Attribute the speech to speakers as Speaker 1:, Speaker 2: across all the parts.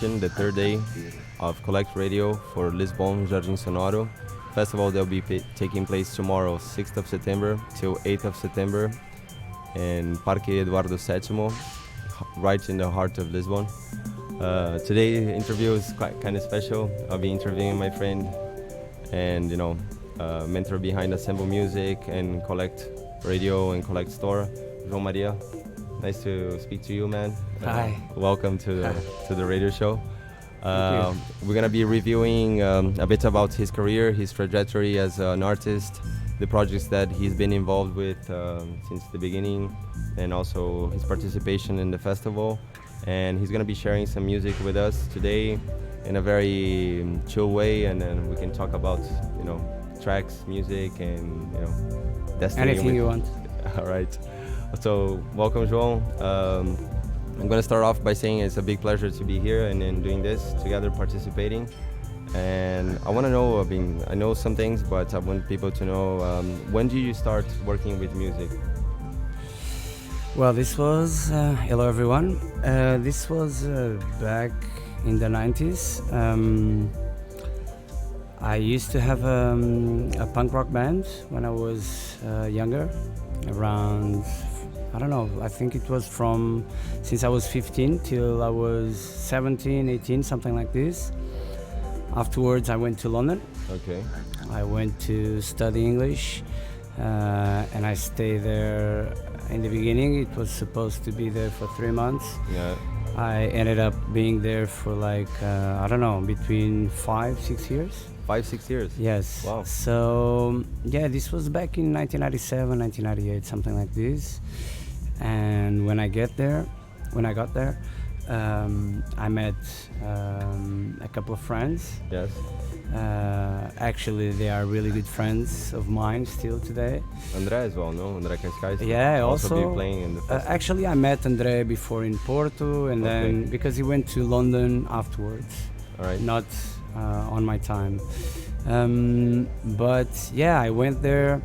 Speaker 1: edition, the third day of Collect Radio for LISB-ON Jardim Sonoro festival that will be taking place tomorrow, 6th of September till 8th of September in Parque Eduardo VII, right in the heart of Lisbon. Today's interview is kind of special. I'll be interviewing my friend and mentor behind Assemble Music and Collect Radio and Collect Store, Joao Maria. Nice to speak to you, man.
Speaker 2: Hi.
Speaker 1: Welcome to the radio show. We're gonna be reviewing a bit about his career, his trajectory as an artist, the projects that he's been involved with since the beginning, and also his participation in the festival. And he's gonna be sharing some music with us today in a very chill way, and then we can talk about tracks, music, and destiny.
Speaker 2: Anything you want.
Speaker 1: All right. So welcome, João. I'm going to start off by saying it's a big pleasure to be here and then doing this together, participating. And I want to know, I know some things, but I want people to know, when did you start working with music?
Speaker 2: Well, this was, hello everyone. This was back in the 90s. I used to have a punk rock band when I was younger, around, I don't know, I think it was since I was 15 till I was 17, 18, something like this. Afterwards, I went to London.
Speaker 1: Okay.
Speaker 2: I went to study English, and I stayed there. In the beginning, it was supposed to be there for 3 months.
Speaker 1: Yeah.
Speaker 2: I ended up being there for I don't know, between 5-6 years.
Speaker 1: 5-6 years?
Speaker 2: Yes.
Speaker 1: Wow.
Speaker 2: So, yeah, this was back in 1997, 1998, something like this. And when I got there, I met a couple of friends.
Speaker 1: Yes.
Speaker 2: Actually, they are really good friends of mine still today.
Speaker 1: André as well, no? André Cais.
Speaker 2: Yeah,
Speaker 1: also
Speaker 2: also
Speaker 1: be playing in the festival.
Speaker 2: actually, I met André before in Porto, and then because he went to London afterwards.
Speaker 1: All right.
Speaker 2: Not on my time. But yeah, I went there.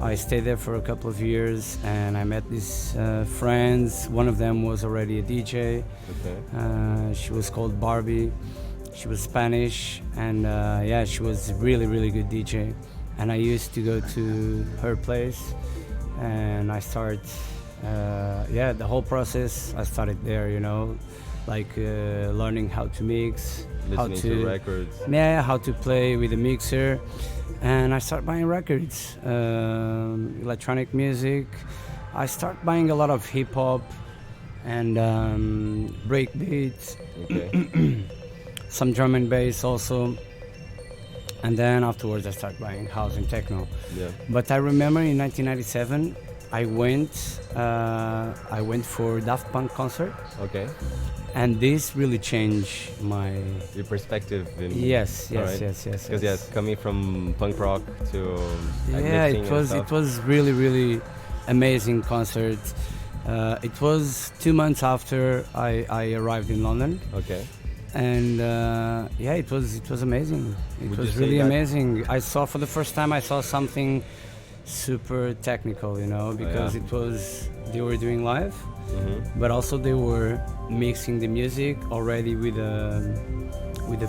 Speaker 2: I stayed there for a couple of years, and I met these friends. One of them was already a DJ.
Speaker 1: Okay.
Speaker 2: She was called Barbie. She was Spanish, and yeah, she was really, really good DJ. And I used to go to her place, and I started, the whole process. I started there, learning how to mix,
Speaker 1: Listening to records.
Speaker 2: Yeah, how to play with a mixer. And I started buying records, electronic music. I started buying a lot of hip hop and breakbeats,
Speaker 1: Okay.
Speaker 2: some drum and bass also. And then afterwards I started buying house and techno.
Speaker 1: Yeah.
Speaker 2: But I remember in 1997 I went for Daft Punk concert.
Speaker 1: Okay.
Speaker 2: And this really changed
Speaker 1: your perspective.
Speaker 2: Yes.
Speaker 1: Because yes, coming from punk rock to
Speaker 2: it was really, really amazing concert. It was 2 months after I arrived in London.
Speaker 1: Okay.
Speaker 2: And it was amazing. It was really amazing. For the first time I saw something super technical, because they were doing live. Mm-hmm. But also they were mixing the music already with a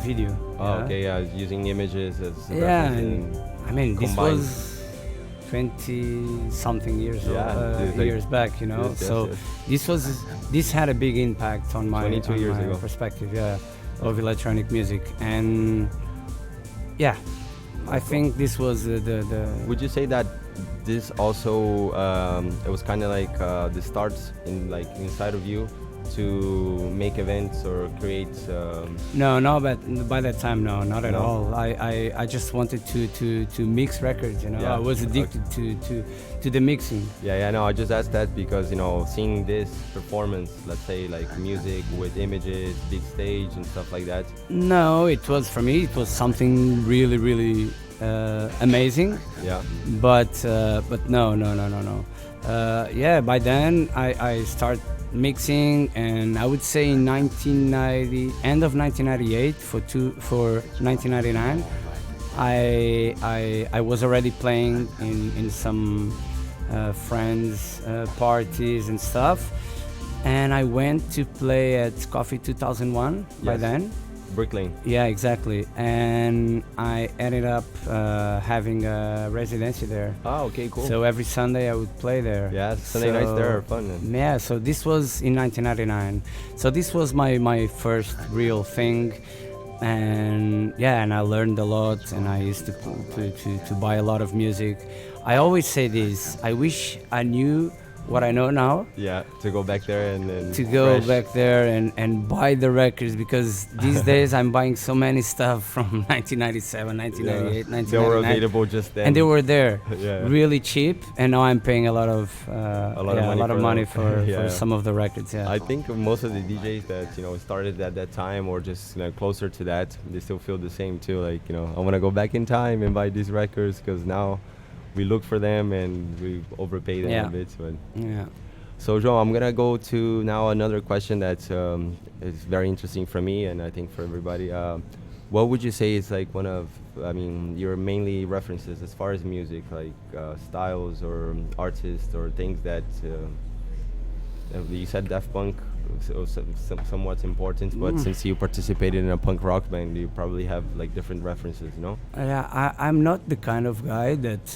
Speaker 2: video.
Speaker 1: Oh, okay, yeah, using images as
Speaker 2: and I mean this was 20 something years years back, this had a big impact on my perspective, of electronic music. And I think this was the
Speaker 1: Would you say that this also it was kind of like the start inside of you to make events or create
Speaker 2: No, but by that time, no, not at all. I just wanted to mix records, I was addicted to the mixing.
Speaker 1: No, I just asked that because seeing this performance, let's say like music with images, big stage and stuff like that.
Speaker 2: No, for me it was something really, really amazing.
Speaker 1: Yeah.
Speaker 2: But no. By then I started mixing, and I would say in end of 1998 for 1999, I was already playing in some friends' parties and stuff. and I went to play at Coffee 2001 by
Speaker 1: Yes.
Speaker 2: then.
Speaker 1: Brick Lane.
Speaker 2: Yeah, exactly. And I ended up having a residency there.
Speaker 1: Oh, okay, cool.
Speaker 2: So every Sunday I would play there.
Speaker 1: Yeah, Sunday nights there are fun. Man.
Speaker 2: Yeah, so this was in 1999. So this was my first real thing. And yeah, and I learned a lot, and I used to buy a lot of music. I always say this, I wish I knew what I know now,
Speaker 1: Yeah, to go back there and
Speaker 2: to go
Speaker 1: fresh.
Speaker 2: back there and buy the records, because these days I'm buying so many stuff from 1997, 1998,
Speaker 1: Yeah. They were
Speaker 2: 1999.
Speaker 1: available just then.
Speaker 2: And they were there,
Speaker 1: Yeah.
Speaker 2: really cheap, and now I'm paying a lot of money for
Speaker 1: Yeah.
Speaker 2: some of the records. Yeah,
Speaker 1: I think most of the DJs that started at that time or just closer to that, they still feel the same too. Like I want to go back in time and buy these records because now we look for them and we overpay them
Speaker 2: Yeah.
Speaker 1: a bit. But
Speaker 2: yeah.
Speaker 1: so Joe, I'm gonna go to now another question that is very interesting for me and I think for everybody. What would you say is like one of, your mainly references as far as music, like styles or artists or things that you said Daft Punk was somewhat important, but since you participated in a punk rock band, you probably have like different references, no?
Speaker 2: Yeah, I'm not the kind of guy that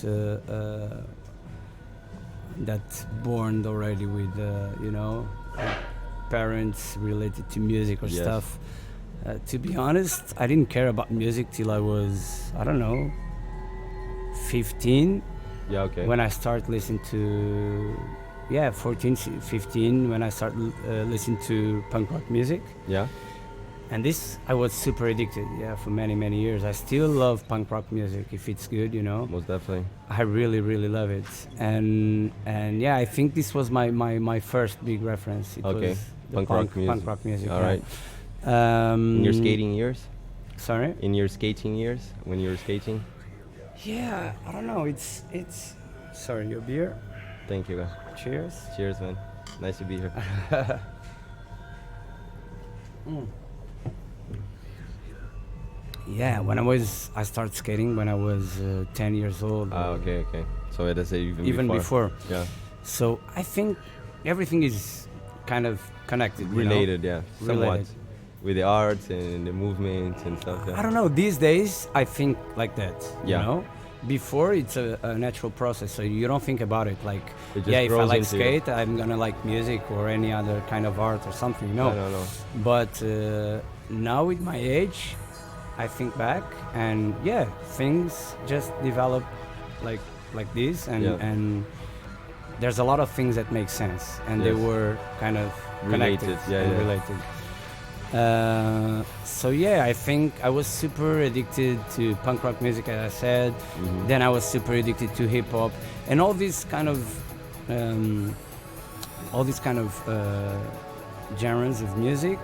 Speaker 2: that's born already with parents related to music or
Speaker 1: Yes.
Speaker 2: stuff. To be honest, I didn't care about music till I was, I don't know, 15.
Speaker 1: Yeah, okay.
Speaker 2: When I start listening to 14, 15, when I start listening to punk rock music.
Speaker 1: Yeah,
Speaker 2: And this, I was super addicted, for many years. I still love punk rock music if it's good,
Speaker 1: most definitely.
Speaker 2: I really love it. And yeah, I think this was my first big reference. It
Speaker 1: Okay,
Speaker 2: was the
Speaker 1: punk rock music.
Speaker 2: Punk rock music.
Speaker 1: All
Speaker 2: yeah.
Speaker 1: right. In your skating years?
Speaker 2: Sorry?
Speaker 1: In your skating years, when you were skating?
Speaker 2: Yeah, I don't know. It's. Sorry, your beer.
Speaker 1: Thank you.
Speaker 2: Cheers.
Speaker 1: Cheers, man. Nice to be here.
Speaker 2: Yeah, I started skating when I was 10 years old.
Speaker 1: Okay. So it is even
Speaker 2: before.
Speaker 1: Yeah.
Speaker 2: So I think everything is kind of connected.
Speaker 1: Related, yeah. Somewhat.
Speaker 2: Related.
Speaker 1: With the arts and the movement and stuff. Yeah.
Speaker 2: I don't know. These days, I think like that.
Speaker 1: Yeah.
Speaker 2: You know, before it's a natural process, so you don't think about it. Like,
Speaker 1: It just
Speaker 2: if I
Speaker 1: grows
Speaker 2: like
Speaker 1: into you.
Speaker 2: skate, I'm gonna like music or any other kind of art or something. No.
Speaker 1: No.
Speaker 2: But now with my age, I think back and things just develop like this, and there's a lot of things that make sense, and they
Speaker 1: Yes.
Speaker 2: were kind of connected
Speaker 1: Related,
Speaker 2: and
Speaker 1: yeah.
Speaker 2: related. So I think I was super addicted to punk rock music, as I said.
Speaker 1: Mhm.
Speaker 2: Then I was super addicted to hip hop and all these kind of genres of music.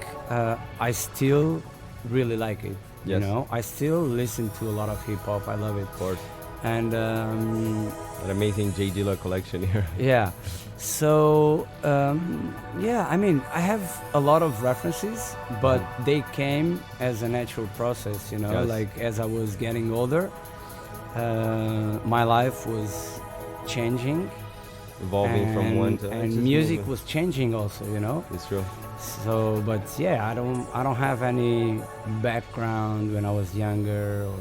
Speaker 2: I still really like it.
Speaker 1: Yes.
Speaker 2: You know, I still listen to a lot of hip hop. I love it.
Speaker 1: Of course.
Speaker 2: And
Speaker 1: An amazing J. Dilla collection here.
Speaker 2: yeah. So I mean, I have a lot of references, but they came as a natural process.
Speaker 1: Yes.
Speaker 2: Like as I was getting older, my life was changing,
Speaker 1: Evolving from one to
Speaker 2: and
Speaker 1: just
Speaker 2: music
Speaker 1: moving.
Speaker 2: was changing also.
Speaker 1: It's true.
Speaker 2: So, but I don't have any background when I was younger, or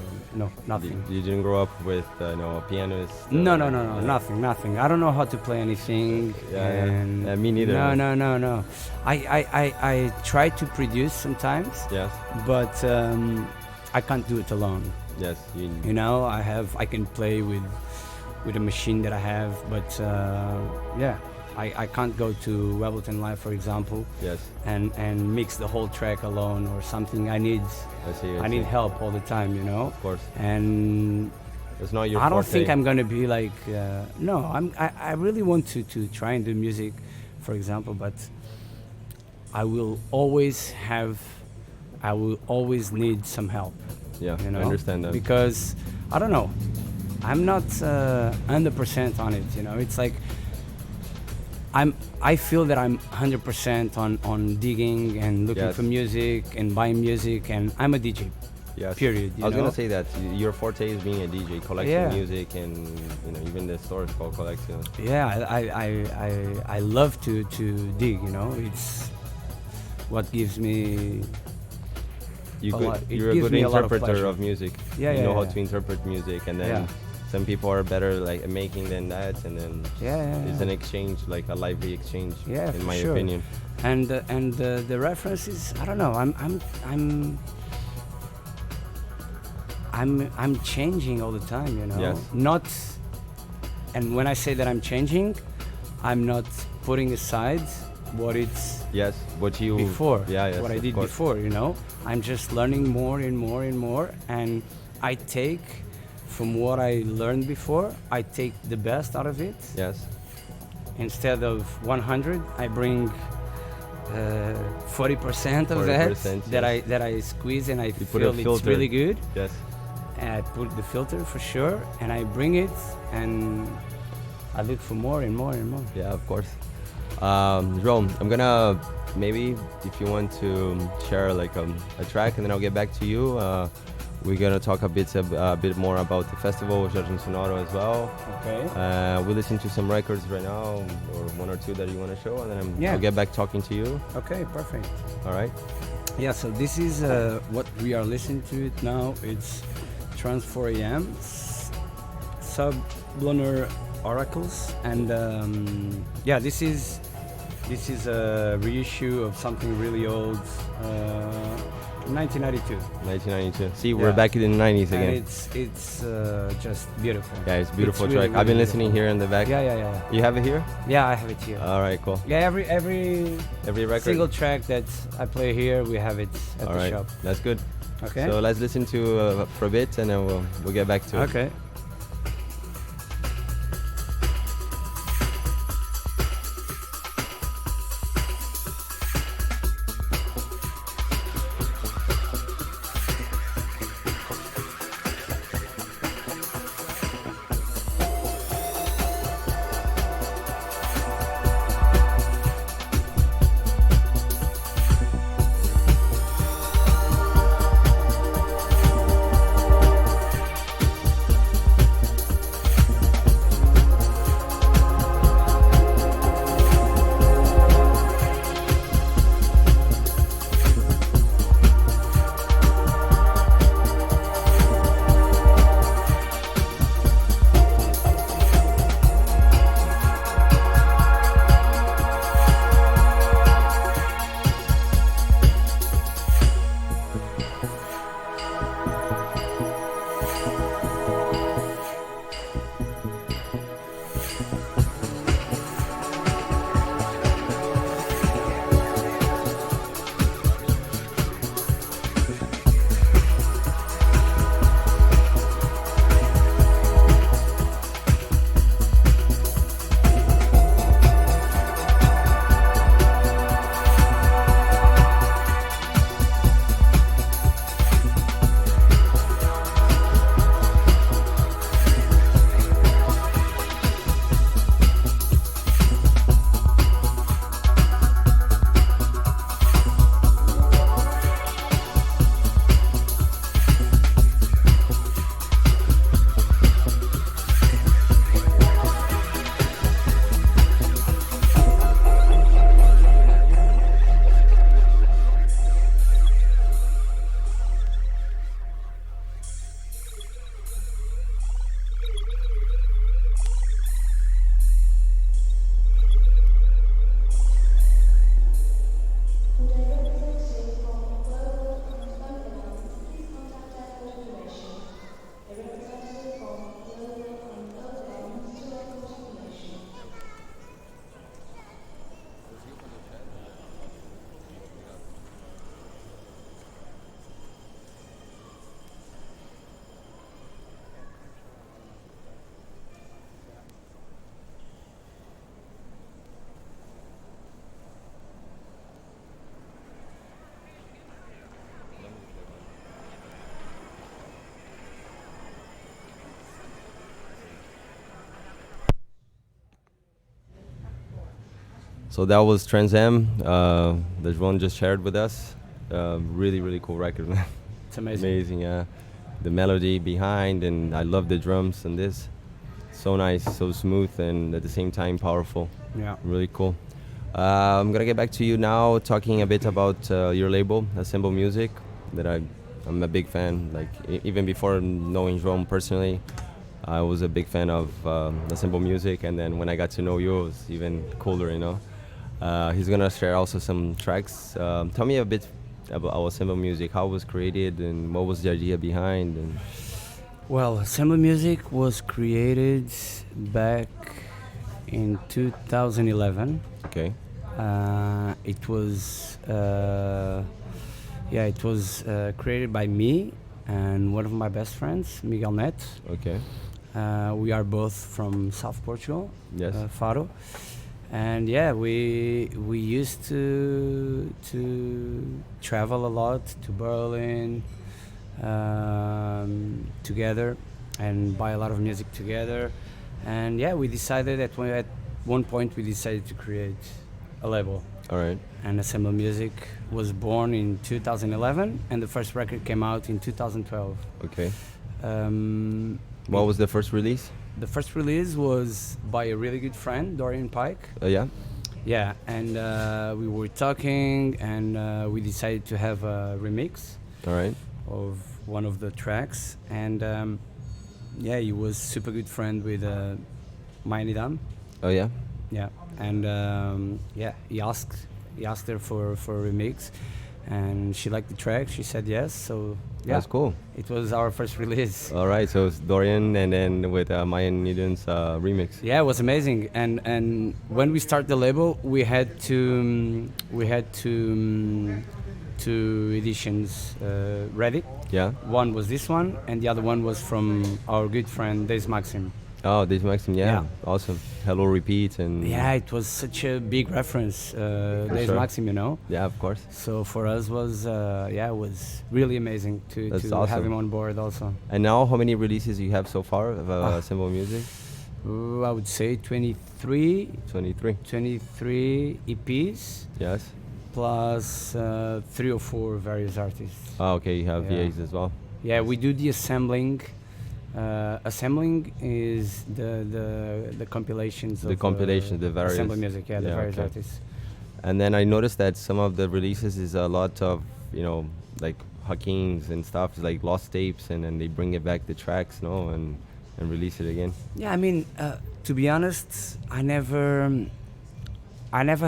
Speaker 2: nothing.
Speaker 1: You didn't grow up with a pianist?
Speaker 2: No, nothing. I don't know how to play anything. And
Speaker 1: Yeah, me neither.
Speaker 2: No. I try to produce sometimes,
Speaker 1: Yes.
Speaker 2: but I can't do it alone.
Speaker 1: Yes.
Speaker 2: I can play with a machine that I have, but I can't go to Ableton Live, for example,
Speaker 1: Yes.
Speaker 2: and mix the whole track alone or something. I need
Speaker 1: I see.
Speaker 2: help all the time,
Speaker 1: Of course.
Speaker 2: And
Speaker 1: It's not your
Speaker 2: I don't
Speaker 1: forte.
Speaker 2: think I'm gonna be like I really want to try and do music, for example, but I will always need some help.
Speaker 1: Yeah,
Speaker 2: I
Speaker 1: I understand that.
Speaker 2: because I don't know, I'm not 100% on it. It's like I feel that I'm 100% on digging and looking
Speaker 1: Yes.
Speaker 2: for music and buying music, and I'm a DJ.
Speaker 1: Yes.
Speaker 2: Period.
Speaker 1: I was gonna say that your forte is being a DJ, collecting
Speaker 2: Yeah.
Speaker 1: music, and even the store is called collection.
Speaker 2: Yeah, I love to dig. It's what gives me.
Speaker 1: You're a good interpreter of music.
Speaker 2: Yeah,
Speaker 1: you know how
Speaker 2: yeah.
Speaker 1: to interpret music, and then
Speaker 2: Yeah.
Speaker 1: some people are better like at making than that, and then it's an exchange, like a lively exchange.
Speaker 2: Yeah,
Speaker 1: in
Speaker 2: for
Speaker 1: my
Speaker 2: sure.
Speaker 1: opinion.
Speaker 2: And the references, I don't know. I'm changing all the time.
Speaker 1: Yes.
Speaker 2: Not, and when I say that I'm changing, I'm not putting aside what it's
Speaker 1: Yes, what you
Speaker 2: before.
Speaker 1: yes,
Speaker 2: what I
Speaker 1: of
Speaker 2: did
Speaker 1: course.
Speaker 2: before. I'm just learning more and more and more, and I take from what I learned before. I take the best out of it.
Speaker 1: Yes.
Speaker 2: Instead of 100, I bring 40% of that
Speaker 1: 40%,
Speaker 2: that I squeeze, and I
Speaker 1: You put a
Speaker 2: feel it's
Speaker 1: filter.
Speaker 2: really good.
Speaker 1: Yes.
Speaker 2: And I put the filter for sure, and I bring it, and I look for more and more and more.
Speaker 1: Yeah, of course. Joao, I'm gonna maybe if you want to share like a track, and then I'll get back to you. We're gonna talk a bit more about the festival of Jardim Sonoro as well.
Speaker 2: Okay.
Speaker 1: We listen to some records right now, or one or two that you want to show, and then I'll get back talking to you.
Speaker 2: Okay, perfect.
Speaker 1: All right.
Speaker 2: Yeah, so this is what we are listening to it now. It's Trans 4 AM, Sublunar Oracles, and this is a reissue of something really old, 1992.
Speaker 1: 1992. See, we're back in the 90s
Speaker 2: And
Speaker 1: again.
Speaker 2: it's just beautiful.
Speaker 1: Yeah, it's a beautiful
Speaker 2: It's
Speaker 1: track.
Speaker 2: really,
Speaker 1: I've been
Speaker 2: really
Speaker 1: listening here in the back.
Speaker 2: Yeah.
Speaker 1: You have it here?
Speaker 2: Yeah, I have it here.
Speaker 1: All right, cool.
Speaker 2: Yeah, every
Speaker 1: Every record.
Speaker 2: single track that I play here, we have it at
Speaker 1: All
Speaker 2: the
Speaker 1: right,
Speaker 2: shop.
Speaker 1: that's good.
Speaker 2: Okay.
Speaker 1: So let's listen to for a bit, and then we'll get back to it.
Speaker 2: Okay.
Speaker 1: So that was Trans Am, that João just shared with us. Really, really cool record, man.
Speaker 2: It's amazing.
Speaker 1: Amazing, yeah. The melody behind, and I love the drums and this. So nice, so smooth, and at the same time powerful.
Speaker 2: Yeah.
Speaker 1: Really cool. I'm gonna get back to you now, talking a bit about your label, Assemble Music, that I'm a big fan. Like even before knowing João personally, I was a big fan of Assemble Music, and then when I got to know you, it was even cooler, you know. He's gonna share also some tracks. Tell me a bit about our Assemble Music, how it was created, and what was the idea behind. And
Speaker 2: Well, Assemble Music was created back in 2011.
Speaker 1: okay,
Speaker 2: It was created by me and one of my best friends, Miguel Neto.
Speaker 1: okay,
Speaker 2: We are both from South Portugal,
Speaker 1: yes,
Speaker 2: Faro, and yeah, we used to travel a lot to Berlin together and buy a lot of music together, and yeah, we decided at one point we decided to create a label.
Speaker 1: all right,
Speaker 2: And Assemble Music was born in 2011, and the first record came out in 2012.
Speaker 1: okay.
Speaker 2: Um,
Speaker 1: What was the first release?
Speaker 2: the first release was by a really good friend, Dorian Pike.
Speaker 1: Yeah,
Speaker 2: Yeah, and we were talking, and we decided to have a remix
Speaker 1: all right,
Speaker 2: of one of the tracks. And yeah, he was super good friend with Mainidam.
Speaker 1: oh yeah,
Speaker 2: Yeah, and yeah, he asked her for a remix, and she liked the track. She said yes, so yeah,
Speaker 1: that's cool.
Speaker 2: it was our first release.
Speaker 1: All right, so it's Dorian, and then with Mayan Niden's remix.
Speaker 2: Yeah, it was amazing. And when we started the label, we had two editions ready.
Speaker 1: Yeah.
Speaker 2: One was this one, and the other one was from our good friend Des Maxim.
Speaker 1: Oh, this Maxim, yeah,
Speaker 2: Yeah.
Speaker 1: awesome. Hello, repeat, and
Speaker 2: Yeah, it was such a big reference, Des
Speaker 1: sure.
Speaker 2: Maxim, you know.
Speaker 1: yeah, of course.
Speaker 2: So for us was it was really amazing to
Speaker 1: That's
Speaker 2: have
Speaker 1: awesome.
Speaker 2: him on board also.
Speaker 1: And now, how many releases you have so far of Assemble Music?
Speaker 2: I would say 23
Speaker 1: 23.
Speaker 2: EPs
Speaker 1: Yes.
Speaker 2: plus 3 or 4 various artists.
Speaker 1: Oh, okay, you have
Speaker 2: Yeah.
Speaker 1: VAs as well.
Speaker 2: Yeah, we do the assembling. Assembling is the compilations
Speaker 1: The
Speaker 2: of
Speaker 1: compilations, the various-
Speaker 2: Assemble Music, the
Speaker 1: yeah,
Speaker 2: various
Speaker 1: okay.
Speaker 2: artists.
Speaker 1: And then I noticed that some of the releases is a lot of, like hackings and stuff, like lost tapes, and then they bring it back the tracks, and release it again.
Speaker 2: Yeah, I mean, to be honest, I never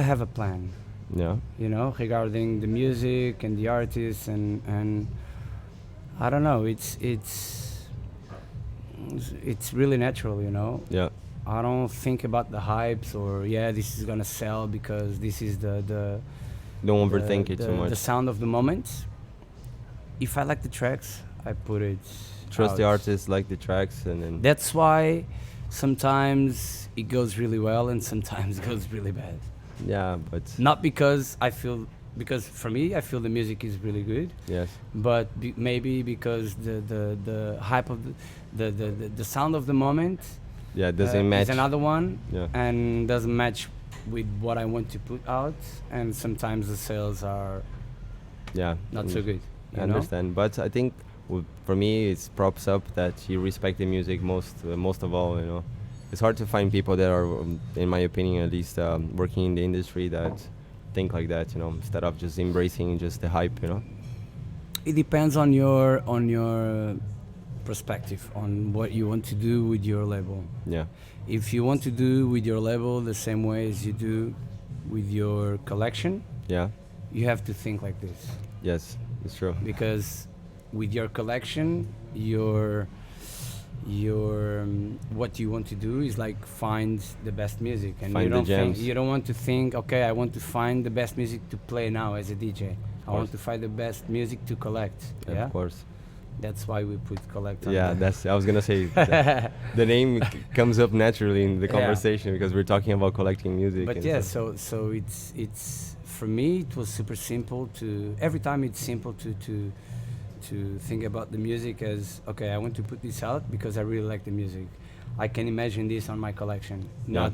Speaker 2: have a plan,
Speaker 1: Yeah.
Speaker 2: regarding the music and the artists, and I don't know. It's really natural,
Speaker 1: Yeah.
Speaker 2: I don't think about the hypes or this is gonna sell because this is the
Speaker 1: Don't overthink it too much.
Speaker 2: the sound of the moment. If I like the tracks, I put it.
Speaker 1: Trust the
Speaker 2: out.
Speaker 1: artist, like the tracks, and then
Speaker 2: That's why sometimes it goes really well and sometimes it goes really bad.
Speaker 1: yeah, but
Speaker 2: Not because because for me I feel the music is really good,
Speaker 1: yes,
Speaker 2: but maybe because the hype of the sound of the moment
Speaker 1: yeah, it doesn't match.
Speaker 2: is another one,
Speaker 1: Yeah.
Speaker 2: and doesn't match with what I want to put out, and sometimes the sales are
Speaker 1: Yeah,
Speaker 2: not so good.
Speaker 1: I understand, but I think for me it's props up that you respect the music most of all. It's hard to find people that are, in my opinion at least, working in the industry that think like that. Instead of just embracing just the hype.
Speaker 2: It depends on your perspective on what you want to do with your label.
Speaker 1: Yeah,
Speaker 2: If you want to do with your label the same way as you do with your collection,
Speaker 1: yeah,
Speaker 2: you have to think like this,
Speaker 1: yes, it's true.
Speaker 2: because with your collection, what you want to do is like find the best music, and
Speaker 1: Find the gems.
Speaker 2: you don't want to think, okay, I want to find the best music to play now as a DJ. I want
Speaker 1: course.
Speaker 2: to find the best music to collect.
Speaker 1: Yeah, of course.
Speaker 2: That's why we put collect on
Speaker 1: Yeah,
Speaker 2: there.
Speaker 1: I was gonna say the name comes up naturally in the conversation because we're talking about collecting music.
Speaker 2: But
Speaker 1: and
Speaker 2: yeah,
Speaker 1: stuff.
Speaker 2: so it's for me it was super simple to every time it's simple to think about the music as, okay, I want to put this out because I really like the music. I can imagine this on my collection. Not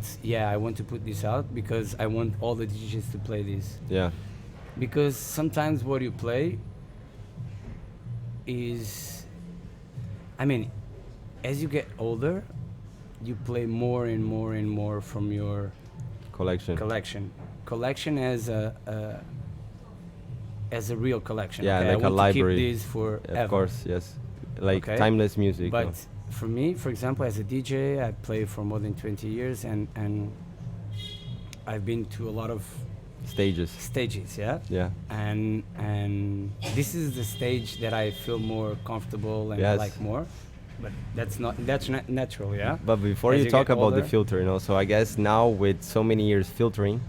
Speaker 2: I want to put this out because I want all the DJs to play this.
Speaker 1: Yeah,
Speaker 2: Because sometimes what you play is, I mean, as you get older, you play more and more and more from your collection as a real collection.
Speaker 1: Yeah,
Speaker 2: okay?
Speaker 1: like
Speaker 2: I
Speaker 1: a
Speaker 2: want
Speaker 1: library.
Speaker 2: to keep this forever.
Speaker 1: Of course, yes. Like
Speaker 2: Okay.
Speaker 1: timeless music.
Speaker 2: But for me, for example, as a DJ, I play for more than 20 years, and I've been to a lot of stages, yeah.
Speaker 1: Yeah.
Speaker 2: And this is the stage that I feel more comfortable and I
Speaker 1: Yes.
Speaker 2: like more. But that's not natural, yeah.
Speaker 1: But before
Speaker 2: As
Speaker 1: you
Speaker 2: you
Speaker 1: talk
Speaker 2: get
Speaker 1: about the
Speaker 2: older-
Speaker 1: filter, so I guess now with so many years filtering,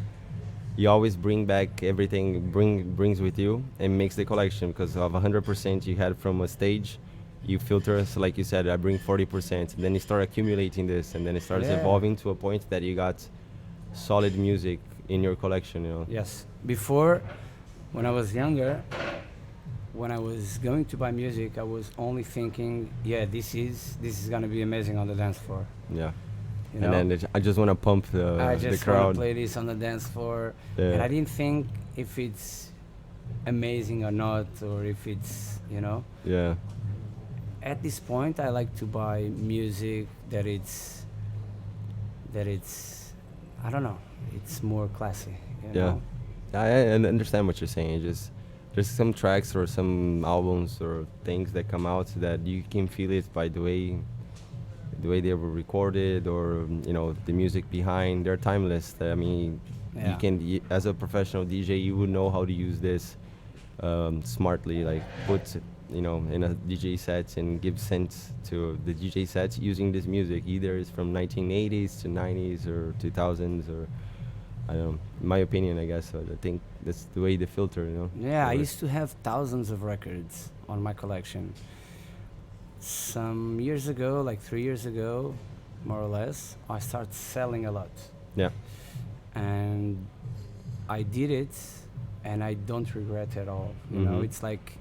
Speaker 1: you always bring back everything brings with you and makes the collection, because of 100% you had from a stage, you filter. So like you said, I bring 40%, and then you start accumulating this, and then it starts
Speaker 2: Yeah.
Speaker 1: evolving to a point that you got solid music in your collection.
Speaker 2: Yes. Before, when I was younger, when I was going to buy music, I was only thinking, yeah, this is gonna be amazing on the dance floor.
Speaker 1: Yeah.
Speaker 2: You
Speaker 1: And
Speaker 2: know?
Speaker 1: then I just want to pump
Speaker 2: I
Speaker 1: the
Speaker 2: just want to
Speaker 1: crowd.
Speaker 2: play this on the dance floor,
Speaker 1: Yeah.
Speaker 2: and I didn't think if it's amazing or not, or if it's,
Speaker 1: Yeah.
Speaker 2: At this point, I like to buy music that it's, I don't know, it's more classy. You know?
Speaker 1: I understand what you're saying. There's some tracks or some albums or things that come out that you can feel it by the way they were recorded, or the music behind. They're timeless. I mean,
Speaker 2: Yeah.
Speaker 1: you can, as a professional DJ, you would know how to use this smartly, like put in a DJ set and give sense to the DJ sets using this music. Either it's from 1980s to 90s or 2000s, or I don't know. In my opinion, I guess. So I think that's the way they filter.
Speaker 2: Yeah, I
Speaker 1: works.
Speaker 2: used to have thousands of records on my collection. Some years ago, like 3 years ago, more or less, I started selling a lot.
Speaker 1: Yeah.
Speaker 2: And I did it, and I don't regret at all. You know,
Speaker 1: Mhm.
Speaker 2: it's like,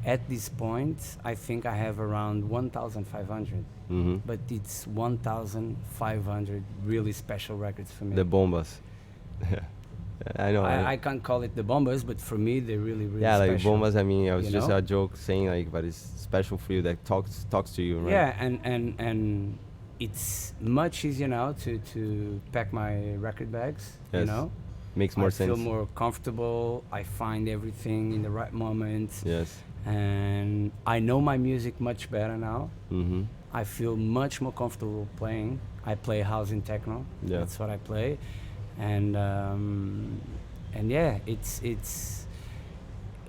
Speaker 2: at this point, I think I have around 1,500.
Speaker 1: Mm-hmm.
Speaker 2: But it's 1,500 really special records for me.
Speaker 1: The bombas. Yeah. I know.
Speaker 2: I can't call it the bombas, but for me, they're really, really
Speaker 1: Yeah, like
Speaker 2: special.
Speaker 1: bombas. I mean, I was
Speaker 2: you
Speaker 1: just
Speaker 2: know?
Speaker 1: a joke saying like, but it's special for you, that talks to you, right?
Speaker 2: Yeah, and it's much easier now to pack my record bags. You
Speaker 1: Yes.
Speaker 2: know,
Speaker 1: Makes more
Speaker 2: I
Speaker 1: sense.
Speaker 2: feel more comfortable. I find everything in the right moment,
Speaker 1: Yes.
Speaker 2: and I know my music much better now.
Speaker 1: Mm-hmm.
Speaker 2: I feel much more comfortable playing. I play house and techno.
Speaker 1: Yeah.
Speaker 2: That's what I play, and yeah,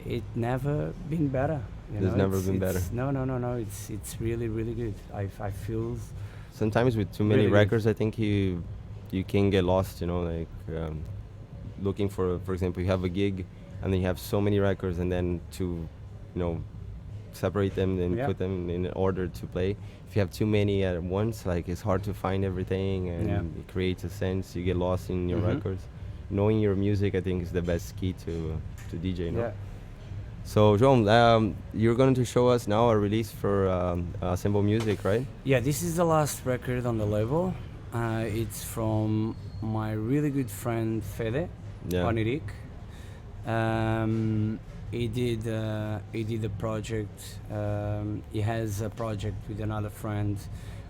Speaker 2: it never been better. You
Speaker 1: It's
Speaker 2: know?
Speaker 1: never been better.
Speaker 2: No. It's really, really good. I feel.
Speaker 1: Sometimes with too many
Speaker 2: Really good.
Speaker 1: records, I think you can get lost. Like looking for example, you have a gig, and then you have so many records, and then to separate them and
Speaker 2: Yeah.
Speaker 1: put them in order to play. If you have too many at once, like it's hard to find everything, and
Speaker 2: Yeah.
Speaker 1: it creates a sense. You get lost in your
Speaker 2: Mhm.
Speaker 1: records. Knowing your music, I think, is the best key to DJ. No?
Speaker 2: Yeah.
Speaker 1: So, João, you're going to show us now a release for Assemble Music, right?
Speaker 2: Yeah, this is the last record on the label. It's from my really good friend Fede,
Speaker 1: Yeah.
Speaker 2: Onirik. He did a project. He has a project with another friend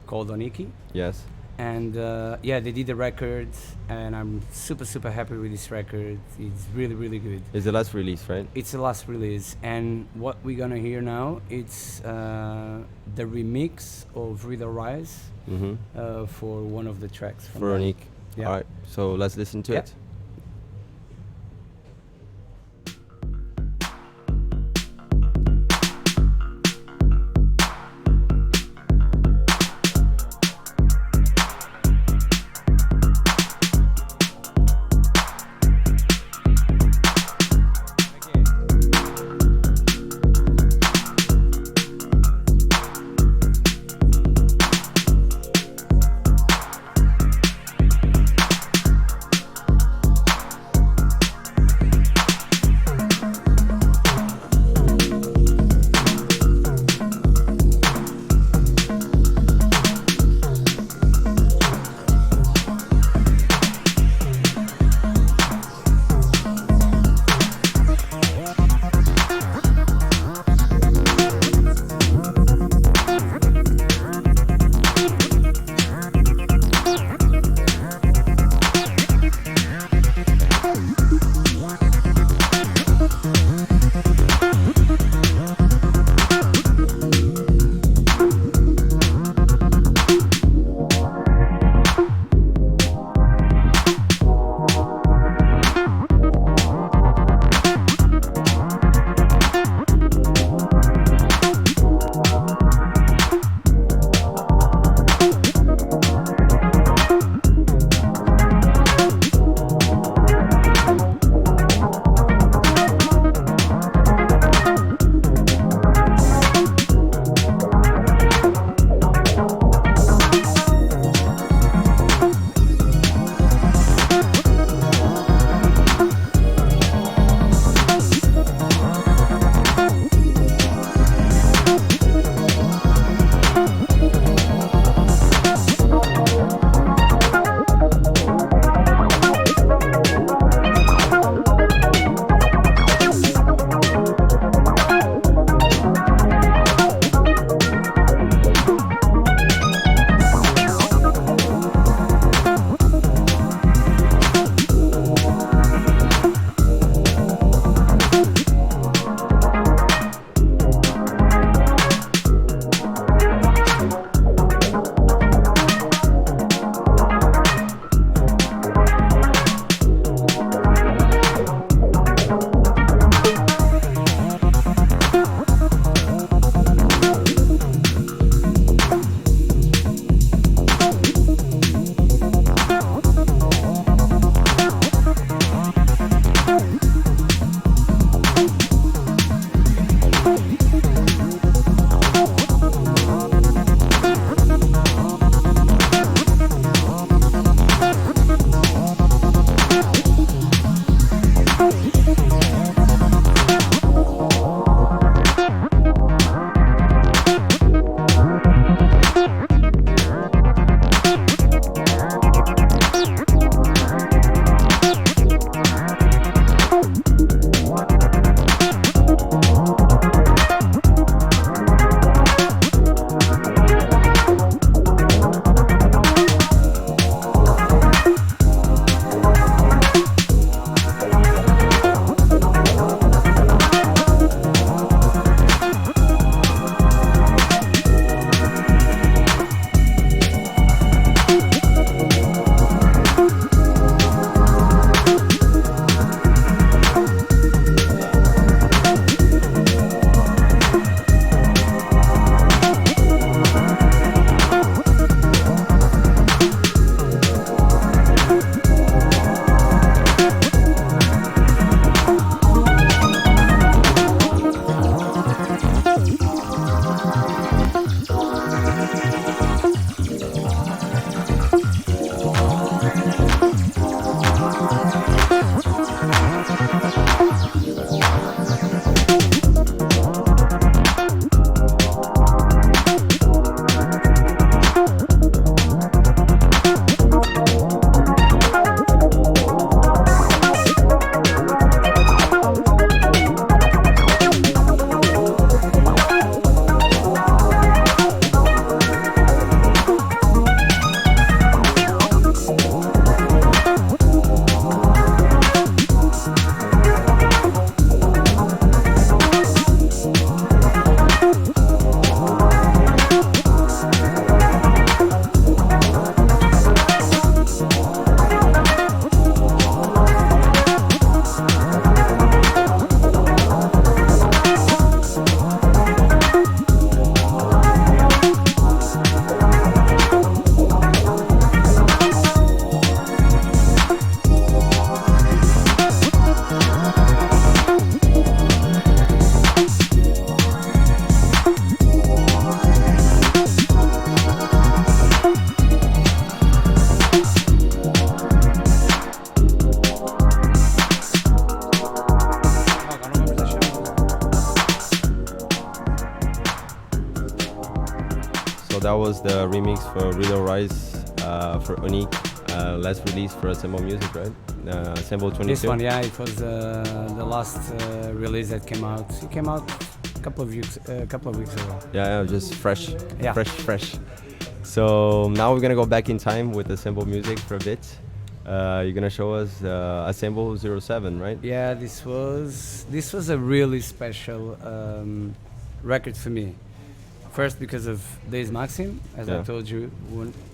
Speaker 2: called Oniki,
Speaker 1: Yes.
Speaker 2: and yeah, they did a record, and I'm super happy with this record. It's really, really good.
Speaker 1: It's the last release, right?
Speaker 2: It's the last release, and what we're gonna hear now, it's the remix of Riddle Rise
Speaker 1: Mm-hmm.
Speaker 2: for one of the tracks. From
Speaker 1: For
Speaker 2: that.
Speaker 1: Onik.
Speaker 2: Yeah.
Speaker 1: All right. So let's listen to
Speaker 2: Yeah.
Speaker 1: it. that was the remix for Riddle Rise for Unique, last release for Assemble Music, right? Assemble 22.
Speaker 2: This one, yeah, it was the last release that came out. It came out a couple of weeks ago.
Speaker 1: Yeah, just fresh,
Speaker 2: Yeah.
Speaker 1: fresh. So now we're gonna go back in time with Assemble Music for a bit. You're gonna show us Assemble 07, right?
Speaker 2: Yeah, this was a really special record for me. First, because of Days Maxim, as I told you,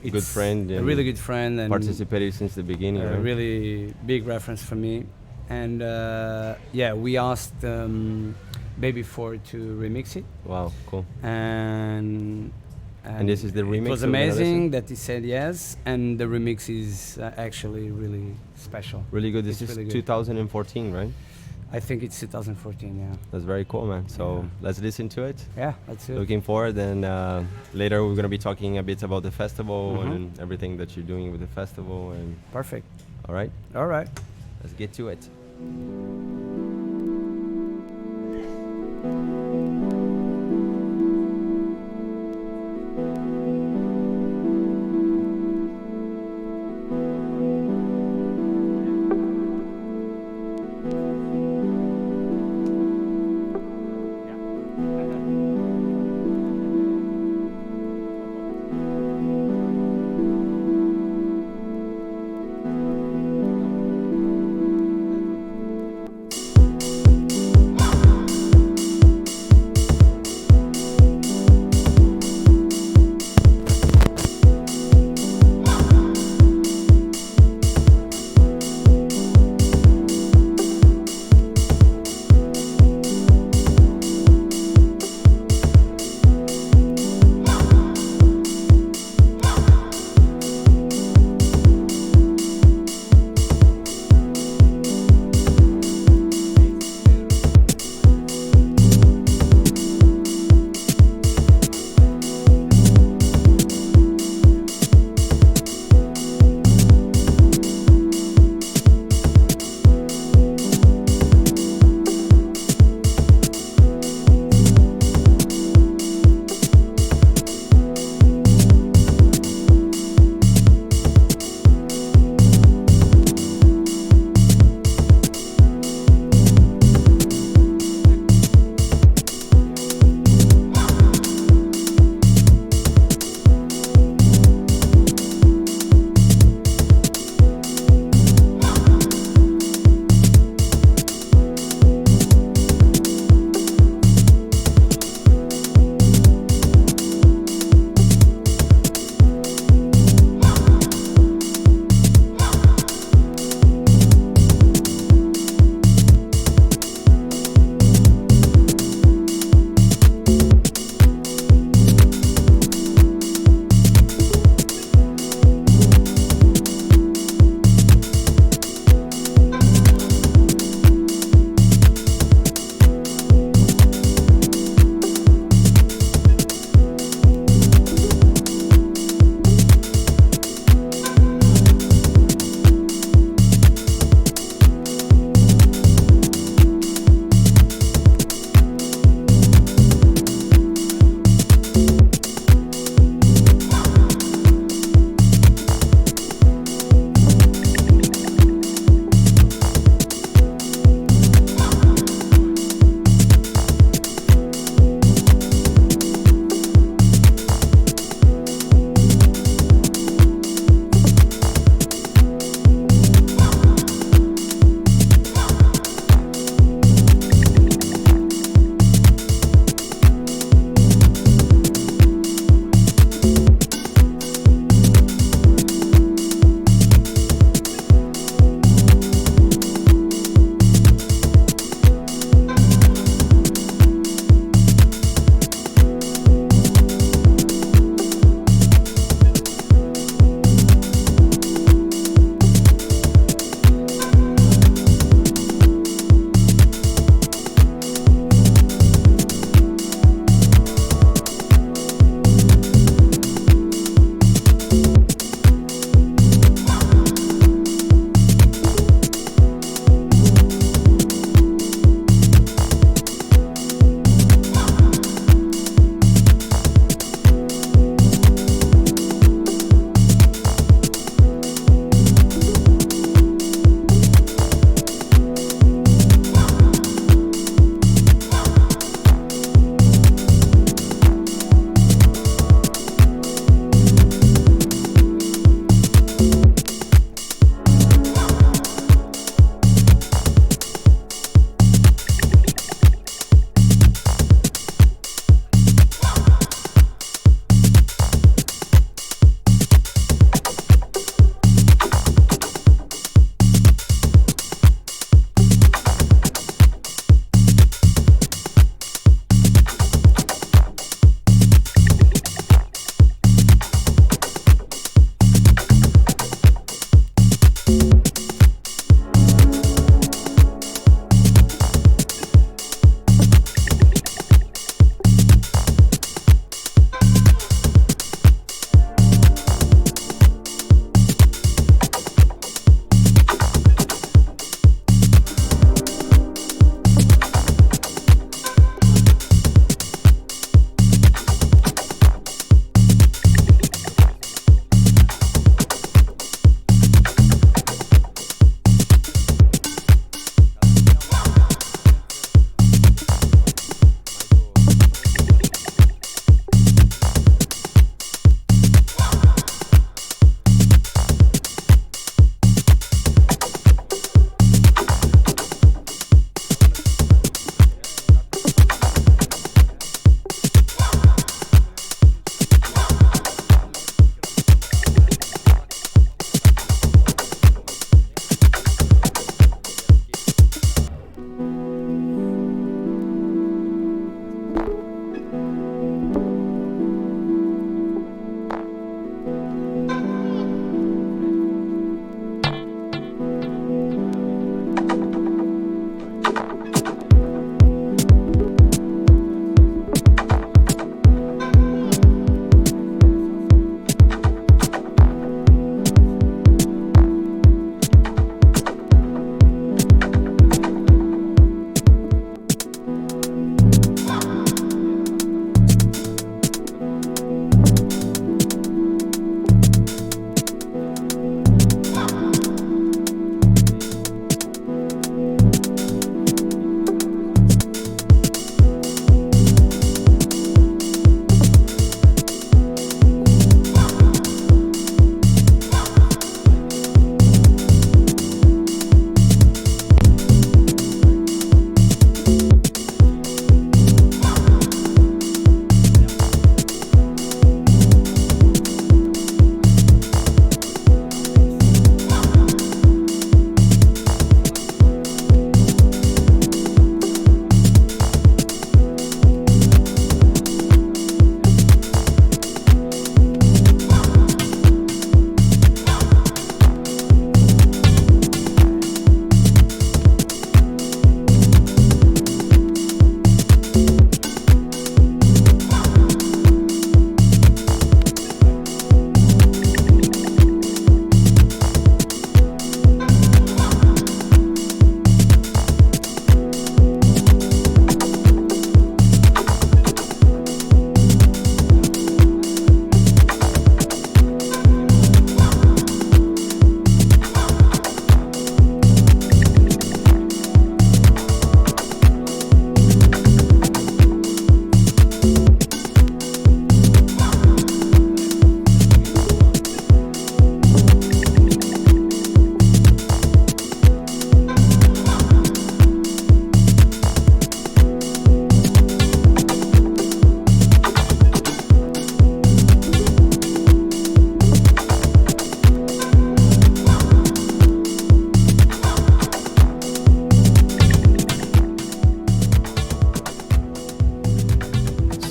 Speaker 2: it's
Speaker 1: good friend,
Speaker 2: a really good friend, and
Speaker 1: participated since the beginning.
Speaker 2: a
Speaker 1: Right?
Speaker 2: really big reference for me. And yeah, we asked Baby 4 to remix it,
Speaker 1: Wow, cool.
Speaker 2: and
Speaker 1: this is the remix
Speaker 2: It was
Speaker 1: we're gonna
Speaker 2: amazing that he said yes, and the remix is actually really special.
Speaker 1: Really good. This
Speaker 2: It's
Speaker 1: is
Speaker 2: really good.
Speaker 1: 2014, right?
Speaker 2: I think it's 2014. Yeah.
Speaker 1: That's very cool, man. So
Speaker 2: Yeah.
Speaker 1: let's listen to it.
Speaker 2: Yeah, that's it.
Speaker 1: Looking forward, and later we're gonna be talking a bit about the festival and everything that you're doing with the festival. And
Speaker 2: Perfect.
Speaker 1: all right,
Speaker 2: All right.
Speaker 1: let's get to it.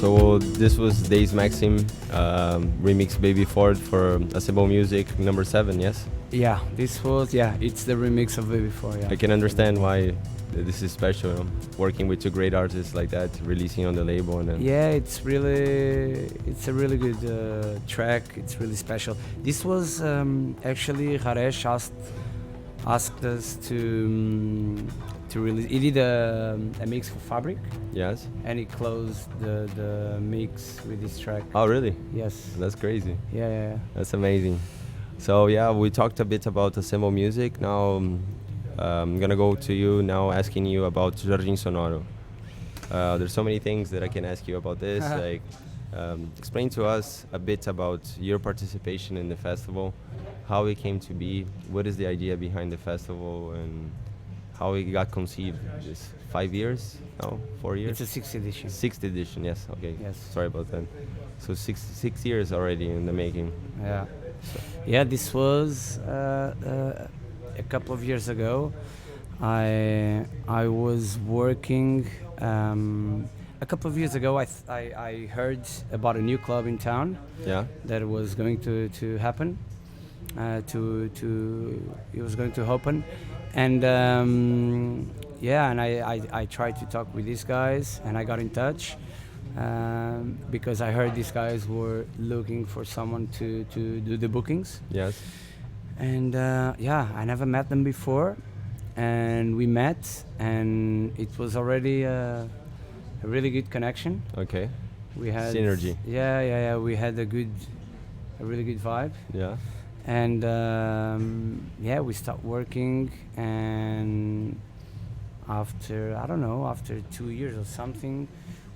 Speaker 1: So this was Days Maxim remix Baby Ford for Assemble Music number 7, yes?
Speaker 2: Yeah, this was, it's the remix of Baby 4, yeah.
Speaker 1: I can understand why this is special, you know, working with two great artists like that, releasing on the label. And
Speaker 2: yeah, it's a really good track. It's really special. This was actually Haresh asked us to release. He did a mix for Fabric.
Speaker 1: Yes.
Speaker 2: And he closed the mix with this track.
Speaker 1: Oh, really?
Speaker 2: Yes.
Speaker 1: That's crazy.
Speaker 2: Yeah.
Speaker 1: That's amazing. So yeah, we talked a bit about Assemble Music. Now I'm gonna go to you now, asking you about Jardim Sonoro. There's so many things that I can ask you about this. Like, explain to us a bit about your participation in the festival, how it came to be, what is the idea behind the festival, and how it got conceived. This 5 years? No, 4 years?
Speaker 2: It's a 6th edition.
Speaker 1: 6th edition, yes. Okay.
Speaker 2: Yes.
Speaker 1: Sorry about that. So six years already in the making.
Speaker 2: Yeah. Yeah, this was a couple of years ago. I was working. A couple of years ago, I heard about a new club in town.
Speaker 1: Yeah.
Speaker 2: That was going to happen. It was going to open, and and I tried to talk with these guys, and I got in touch. Because I heard these guys were looking for someone to do the bookings.
Speaker 1: Yes.
Speaker 2: And I never met them before, and we met, and it was already a really good connection.
Speaker 1: Okay.
Speaker 2: We had
Speaker 1: synergy.
Speaker 2: Yeah. We had a really good vibe.
Speaker 1: Yeah.
Speaker 2: And we stopped working, and after 2 years or something,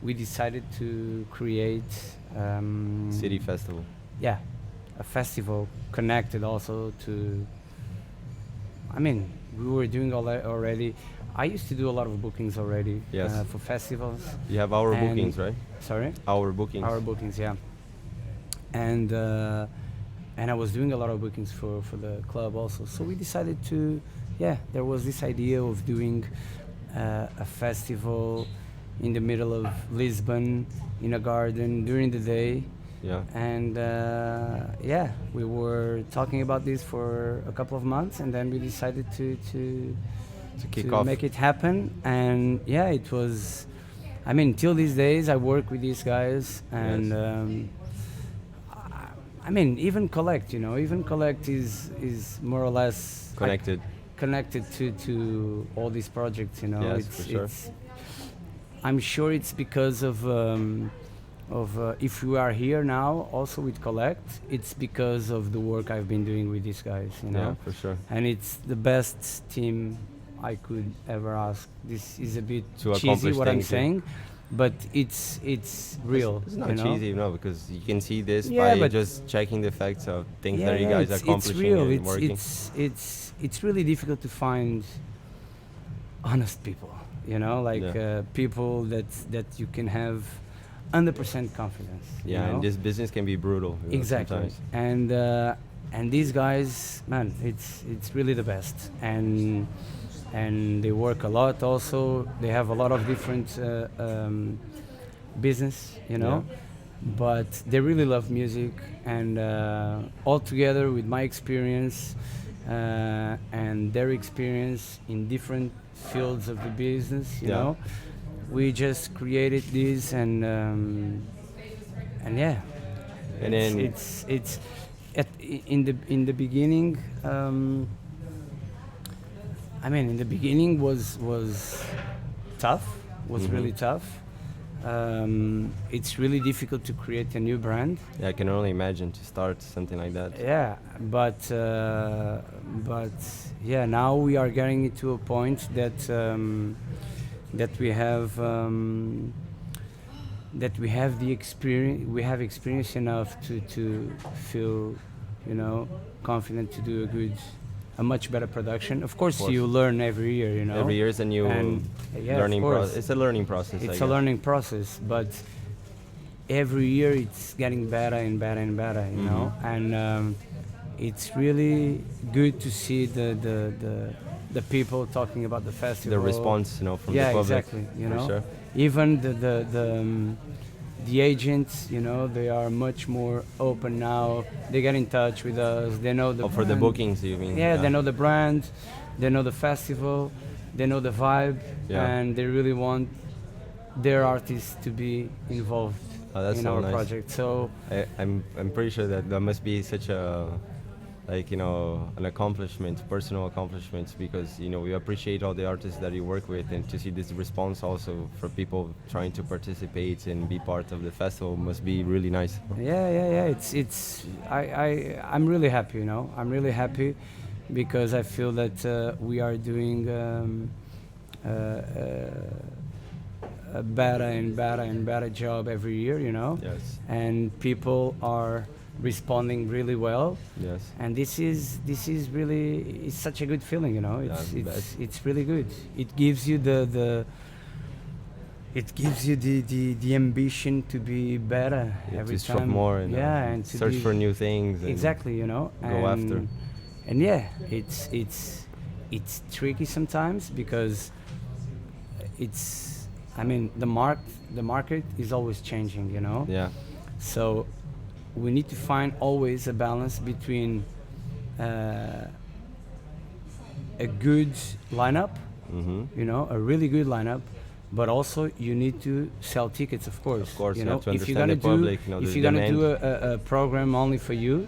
Speaker 2: we decided to create
Speaker 1: City Festival.
Speaker 2: Yeah, a festival connected also to. I mean, we were doing already. I used to do a lot of bookings already.
Speaker 1: Yes.
Speaker 2: For festivals.
Speaker 1: You have our bookings, right?
Speaker 2: Sorry.
Speaker 1: Our bookings.
Speaker 2: Our bookings, yeah. And I was doing a lot of bookings for the club also. So we decided to, there was this idea of doing a festival in the middle of Lisbon, in a garden during the day.
Speaker 1: Yeah.
Speaker 2: And we were talking about this for a couple of months, and then we decided to
Speaker 1: kick off,
Speaker 2: make it happen. And it was, I mean, till these days I work with these guys, and
Speaker 1: yes.
Speaker 2: I mean, even Collect is more or less connected to all these projects, you know.
Speaker 1: Yes, for sure.
Speaker 2: I'm sure it's because of if we are here now also with Collect, it's because of the work I've been doing with these guys, you know.
Speaker 1: Yeah, for sure.
Speaker 2: And it's the best team I could ever ask. This is a bit
Speaker 1: to
Speaker 2: cheesy what I'm
Speaker 1: things,
Speaker 2: saying, but it's real.
Speaker 1: It's not
Speaker 2: you know?
Speaker 1: cheesy, no, because you can see this
Speaker 2: Yeah,
Speaker 1: by
Speaker 2: but
Speaker 1: just checking the facts of things that you guys are accomplishing.
Speaker 2: It's real.
Speaker 1: And working.
Speaker 2: It's really difficult to find honest people, you know, like people that you can have 100% confidence.
Speaker 1: Yeah,
Speaker 2: you know?
Speaker 1: and this business can be brutal.
Speaker 2: Exactly. And these guys, man, it's really the best. And they work a lot also. They have a lot of different business, you know.
Speaker 1: Yeah.
Speaker 2: But they really love music, and all together with my experience and their experience in different fields of the business, you know, we just created this, and then it's in the beginning. I mean, in the beginning was tough, really tough. It's really difficult to create a new brand.
Speaker 1: Yeah, I can only imagine to start something like that.
Speaker 2: Yeah, but now we are getting it to a point that we have the experience. We have experience enough to feel, you know, confident to do a much better production. Of course, you learn every year, you know.
Speaker 1: Every year is a new learning process. It's a learning process.
Speaker 2: It's a learning process, but every year it's getting better and better and better, you know. And it's really good to see the people talking about the festival.
Speaker 1: The response, you know, from the public.
Speaker 2: Yeah, exactly. You know,
Speaker 1: sure.
Speaker 2: even the agents, you know, they are much more open now. They get in touch with us. They know the
Speaker 1: for the
Speaker 2: brand.
Speaker 1: bookings, you mean?
Speaker 2: Yeah, they know the brand, they know the festival, they know the vibe, and they really want their artists to be involved in
Speaker 1: so
Speaker 2: our
Speaker 1: nice.
Speaker 2: project. So
Speaker 1: I'm pretty sure that must be such a, like, you know, an accomplishment, personal accomplishment, because, you know, we appreciate all the artists that you work with, and to see this response also for people trying to participate and be part of the festival must be really nice.
Speaker 2: Yeah. I'm really happy, you know. I'm really happy because I feel that we are doing a better and better job every year, you know.
Speaker 1: Yes.
Speaker 2: And people are responding really well.
Speaker 1: Yes.
Speaker 2: And this is really, it's such a good feeling, you know. It's really good. It gives you the ambition to be better every
Speaker 1: to
Speaker 2: time.
Speaker 1: strive more and
Speaker 2: and to
Speaker 1: search for new things. And
Speaker 2: exactly, you know.
Speaker 1: Go after.
Speaker 2: And yeah, it's tricky sometimes because the market is always changing, you know.
Speaker 1: Yeah.
Speaker 2: So we need to find always a balance between a good lineup, you know, a really good lineup, but also you need to sell tickets, of course.
Speaker 1: Of course,
Speaker 2: you
Speaker 1: you
Speaker 2: know,
Speaker 1: have to understand the public. You know,
Speaker 2: if
Speaker 1: the
Speaker 2: you're gonna
Speaker 1: demand.
Speaker 2: do a program only for you,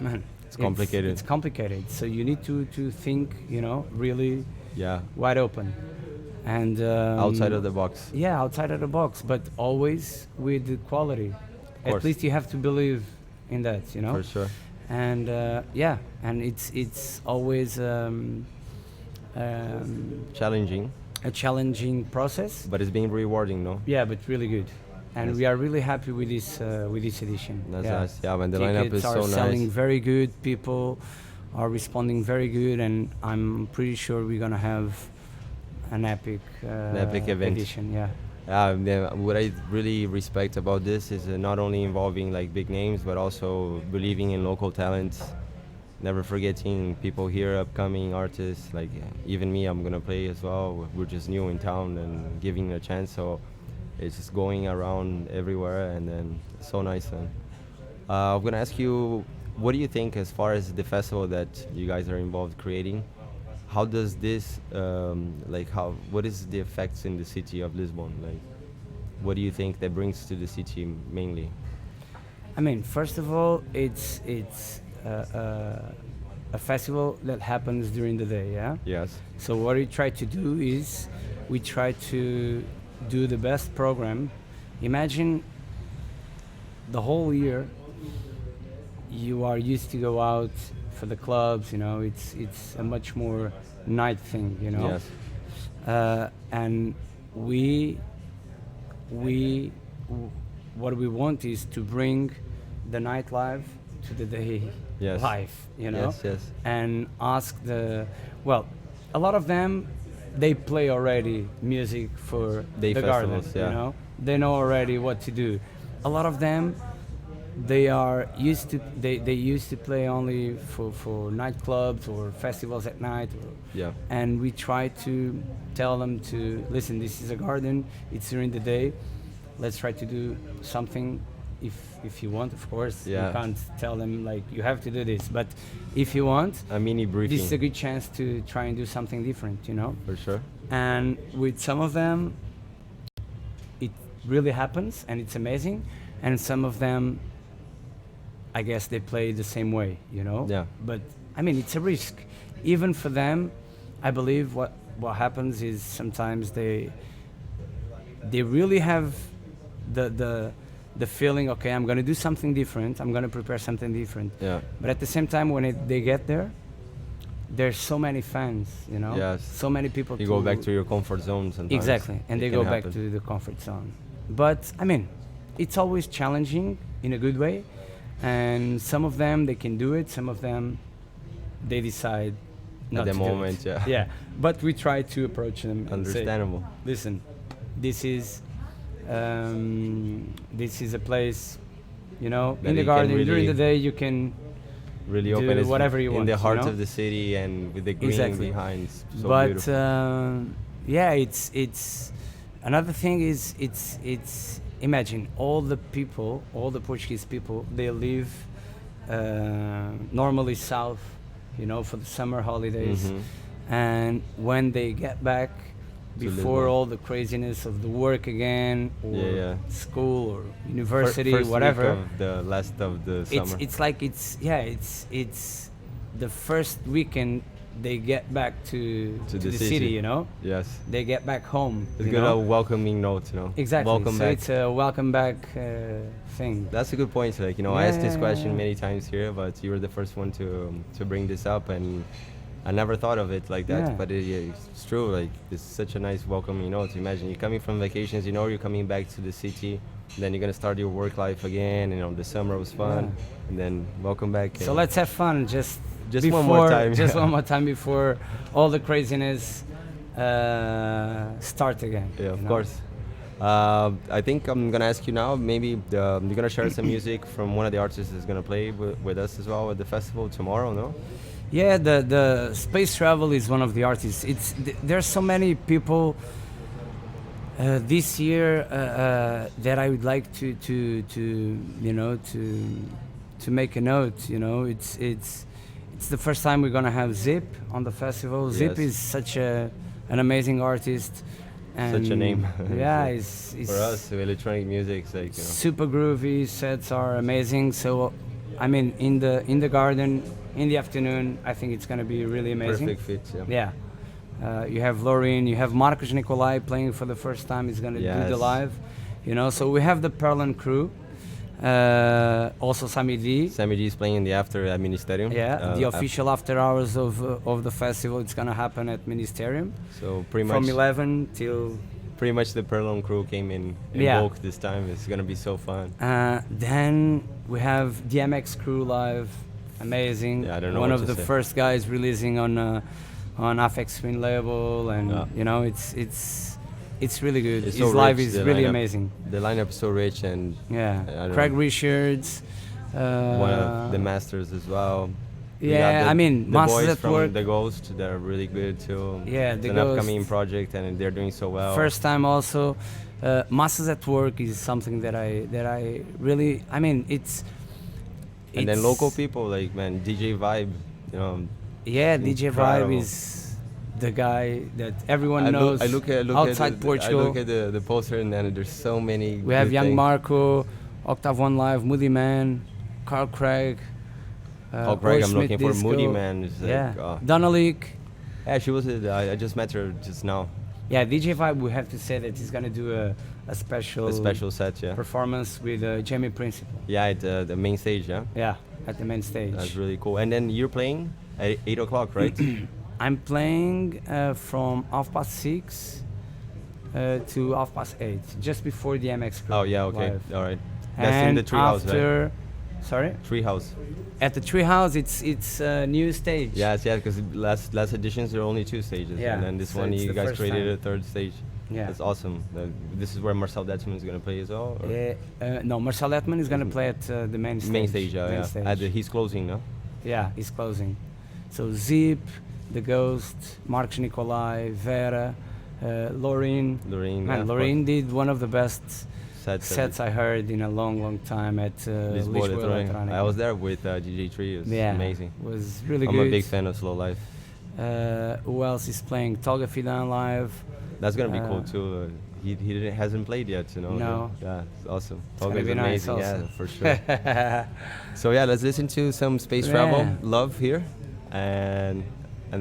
Speaker 2: man,
Speaker 1: it's complicated.
Speaker 2: It's complicated. So you need to think, you know, really
Speaker 1: Yeah.
Speaker 2: wide open. And
Speaker 1: outside of the box.
Speaker 2: Yeah, outside of the box, but always with the quality. At least you have to believe in that, you know.
Speaker 1: For sure.
Speaker 2: And and it's always
Speaker 1: challenging.
Speaker 2: A challenging process.
Speaker 1: But it's been rewarding, no?
Speaker 2: Yeah, but really good. And we are really happy with this edition.
Speaker 1: That's nice. Yeah, and the lineup is so nice.
Speaker 2: Tickets are selling very good. People are responding very good, and I'm pretty sure we're gonna have an epic
Speaker 1: event.
Speaker 2: edition. Yeah.
Speaker 1: What I really respect about this is not only involving like big names, but also believing in local talents. Never forgetting people here, upcoming artists. Like even me, I'm gonna play as well. We're just new in town and giving it a chance. So it's just going around everywhere, and then it's so nice. And I'm gonna ask you, what do you think as far as the festival that you guys are involved creating? How does this, what is the effects in the city of Lisbon? Like, what do you think that brings to the city mainly?
Speaker 2: I mean, first of all, it's a festival that happens during the day, yeah?
Speaker 1: Yes.
Speaker 2: So what we try to do is we try to do the best program. Imagine the whole year you are used to go out for the clubs, you know, it's a much more night thing, you know.
Speaker 1: Yes.
Speaker 2: And what we want is to bring the nightlife to the day life, you know.
Speaker 1: Yes.
Speaker 2: And ask a lot of them, they play already music for
Speaker 1: day
Speaker 2: the garden, you know. They know already what to do. A lot of them, they used to play only for nightclubs or festivals at night. And we try to tell them to listen, this is a garden, it's during the day, let's try to do something. If you want, of course, you can't tell them like you have to do this, but if you want
Speaker 1: a mini briefing,
Speaker 2: this is a good chance to try and do something different, you know.
Speaker 1: For sure.
Speaker 2: And with some of them it really happens and it's amazing, and some of them I guess they play the same way, you know.
Speaker 1: Yeah.
Speaker 2: But I mean, it's a risk even for them. I believe what happens is sometimes they really have the feeling, okay, I'm going to do something different, I'm going to prepare something different.
Speaker 1: Yeah.
Speaker 2: But at the same time, when they get there, there's so many fans, you know.
Speaker 1: Yes.
Speaker 2: So many people.
Speaker 1: You go back to your comfort zone sometimes.
Speaker 2: Exactly, and they go back to the comfort zone. But I mean, it's always challenging in a good way, and some of them they can do it. Some of them they decide not
Speaker 1: at the
Speaker 2: to
Speaker 1: moment.
Speaker 2: do it.
Speaker 1: Yeah.
Speaker 2: Yeah. But we try to approach them.
Speaker 1: Understandable.
Speaker 2: And say, listen, this is a place, you know, that in the garden really during the day you can
Speaker 1: really
Speaker 2: do
Speaker 1: open
Speaker 2: whatever you want
Speaker 1: in the heart,
Speaker 2: you know?
Speaker 1: of the city, and with the green behind. So
Speaker 2: but
Speaker 1: beautiful.
Speaker 2: Yeah, it's another thing is it's imagine all the people, all the Portuguese people, they live normally south, you know, for the summer holidays, and when they get back before
Speaker 1: Lisbon.
Speaker 2: all the craziness of the work again, or
Speaker 1: Yeah.
Speaker 2: school or university,
Speaker 1: First
Speaker 2: whatever,
Speaker 1: week of the last of the summer.
Speaker 2: it's like it's the first weekend they get back to the city, you know.
Speaker 1: Yes.
Speaker 2: They get back home.
Speaker 1: It's
Speaker 2: you
Speaker 1: good,
Speaker 2: know?
Speaker 1: a welcoming note, you know.
Speaker 2: Exactly.
Speaker 1: Welcome
Speaker 2: so
Speaker 1: back.
Speaker 2: it's a welcome back thing.
Speaker 1: That's a good point. Like, you know, I
Speaker 2: Yeah,
Speaker 1: asked this
Speaker 2: yeah,
Speaker 1: question
Speaker 2: yeah.
Speaker 1: many times here, but you were the first one to bring this up, and I never thought of it like that.
Speaker 2: Yeah.
Speaker 1: But it's true. Like, it's such a nice welcoming note. Imagine you're coming from vacations, you know, you're coming back to the city, then you're gonna start your work life again. You know, the summer was fun, and then welcome back.
Speaker 2: So
Speaker 1: and
Speaker 2: let's have fun. Just
Speaker 1: one more time.
Speaker 2: Just one more time before all the craziness start again.
Speaker 1: Yeah, of
Speaker 2: you know?
Speaker 1: course. I think I'm gonna ask you now. Maybe you're gonna share some music from one of the artists that's gonna play with us as well at the festival tomorrow. No?
Speaker 2: Yeah, the Space Travel is one of the artists. There's so many people this year that I would like to you know to make a note. You know, it's the first time we're gonna have Zip on the festival. Zip
Speaker 1: Yes.
Speaker 2: is such an amazing artist. And
Speaker 1: Such a name.
Speaker 2: Yeah, it's
Speaker 1: For us, electronic music, it's like, you know.
Speaker 2: super groovy. Sets are amazing. So, I mean, in the garden in the afternoon, I think it's gonna be really amazing.
Speaker 1: Perfect fit.
Speaker 2: Yeah. You have Lauren, you have Marcos Nicolai playing for the first time. He's gonna do the
Speaker 1: Yes.
Speaker 2: live, you know. So we have the Perlan crew. Also Sami D.
Speaker 1: Sammy G is playing in the after at Ministerium.
Speaker 2: Yeah, the official after hours of the festival. It's gonna happen at Ministerium
Speaker 1: So pretty
Speaker 2: from
Speaker 1: much
Speaker 2: 11 till.
Speaker 1: pretty much the Perlon crew came in
Speaker 2: Yeah.
Speaker 1: bulk this time. It's gonna be so fun.
Speaker 2: Then we have DMX crew live, amazing.
Speaker 1: Yeah, I don't know
Speaker 2: One
Speaker 1: what
Speaker 2: of
Speaker 1: to
Speaker 2: the
Speaker 1: say.
Speaker 2: first guys releasing on Afex Twin label, and
Speaker 1: Yeah.
Speaker 2: you know it's really good.
Speaker 1: It's
Speaker 2: His
Speaker 1: so
Speaker 2: live
Speaker 1: rich,
Speaker 2: is
Speaker 1: the
Speaker 2: really
Speaker 1: lineup.
Speaker 2: amazing.
Speaker 1: The lineup is so rich, and I
Speaker 2: Yeah,
Speaker 1: don't
Speaker 2: Craig
Speaker 1: know.
Speaker 2: Richards.
Speaker 1: One of the masters as well. We got
Speaker 2: Yeah, I mean,
Speaker 1: the
Speaker 2: Masters
Speaker 1: boys
Speaker 2: at
Speaker 1: from
Speaker 2: Work.
Speaker 1: The Ghost, they're really good too.
Speaker 2: Yeah,
Speaker 1: it's
Speaker 2: The
Speaker 1: an upcoming
Speaker 2: Ghost.
Speaker 1: project, and they're doing so well.
Speaker 2: First time also. Masters at Work is something that I really. I mean, it's.
Speaker 1: And then
Speaker 2: it's-
Speaker 1: local people like, man, DJ Vibe, you know.
Speaker 2: Yeah, DJ
Speaker 1: Incredible.
Speaker 2: Vibe is the guy that everyone
Speaker 1: I
Speaker 2: knows
Speaker 1: look at
Speaker 2: outside Portugal.
Speaker 1: I look at the poster, and then there's so many.
Speaker 2: We have
Speaker 1: good
Speaker 2: Young
Speaker 1: things.
Speaker 2: Marco, Octave One Live, Moody Man, Carl Craig.
Speaker 1: Oh, Greg,
Speaker 2: Oi
Speaker 1: I'm
Speaker 2: Smith
Speaker 1: looking for
Speaker 2: Disco.
Speaker 1: Moody Man. It's like,
Speaker 2: Yeah,
Speaker 1: oh.
Speaker 2: Donna Leak.
Speaker 1: Yeah, she was. I just met her just now.
Speaker 2: Yeah, DJ Vibe. We have to say that he's gonna do a special
Speaker 1: A special set, yeah.
Speaker 2: performance with Jamie Principal.
Speaker 1: Yeah, at the main stage, yeah.
Speaker 2: Yeah, at the main stage.
Speaker 1: That's really cool. And then you're playing at 8 o'clock, right?
Speaker 2: I'm playing from 6:30 to 8:30, just before the MX crew.
Speaker 1: Oh yeah, okay,
Speaker 2: live.
Speaker 1: all right. That's
Speaker 2: And
Speaker 1: in the treehouse, right?
Speaker 2: after, sorry,
Speaker 1: Treehouse.
Speaker 2: at the treehouse, it's a new stage.
Speaker 1: Yes, yeah, because last editions there were only 2 stages,
Speaker 2: Yeah,
Speaker 1: and then this
Speaker 2: so
Speaker 1: one
Speaker 2: it's
Speaker 1: you
Speaker 2: the
Speaker 1: guys
Speaker 2: first
Speaker 1: created
Speaker 2: time.
Speaker 1: a 3rd stage.
Speaker 2: Yeah.
Speaker 1: That's awesome. This is where Marcel Detzman is gonna play as well. Or?
Speaker 2: No, Marcel Letman is gonna play at the main stage.
Speaker 1: Main stage, yeah,
Speaker 2: Main
Speaker 1: yeah.
Speaker 2: stage.
Speaker 1: He's closing, no?
Speaker 2: Yeah, he's closing. So Zip, The Ghost, Marcos Nicolai, Vera, Loreen.
Speaker 1: Loreen.
Speaker 2: Man,
Speaker 1: yeah, of
Speaker 2: Loreen did one of the best
Speaker 1: course.
Speaker 2: sets I heard in a long time at
Speaker 1: Lisboa
Speaker 2: Lisboa
Speaker 1: Electronic. I was there with DJ Tree. It was
Speaker 2: Yeah,
Speaker 1: amazing.
Speaker 2: was really
Speaker 1: I'm
Speaker 2: good.
Speaker 1: a big fan of Slow Life.
Speaker 2: Who else is playing? Tolga Fidan live.
Speaker 1: That's gonna be cool
Speaker 2: Uh,
Speaker 1: too. He hasn't played yet, you know.
Speaker 2: No.
Speaker 1: Yeah, it's awesome.
Speaker 2: gonna
Speaker 1: Tolga is
Speaker 2: be nice
Speaker 1: amazing. Yeah,
Speaker 2: also.
Speaker 1: for sure. So yeah, let's listen to some Space Travel,
Speaker 2: Yeah.
Speaker 1: Love here, and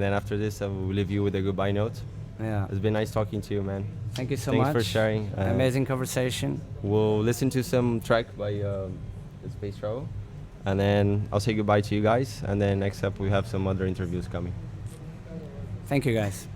Speaker 1: then after this, I will leave you with a goodbye note.
Speaker 2: Yeah.
Speaker 1: It's been nice talking to you, man.
Speaker 2: Thank you so
Speaker 1: Thanks
Speaker 2: much
Speaker 1: for sharing.
Speaker 2: Amazing conversation.
Speaker 1: We'll listen to some track by Space Travel, and then I'll say goodbye to you guys. And then next up, we have some other interviews coming.
Speaker 2: Thank you guys.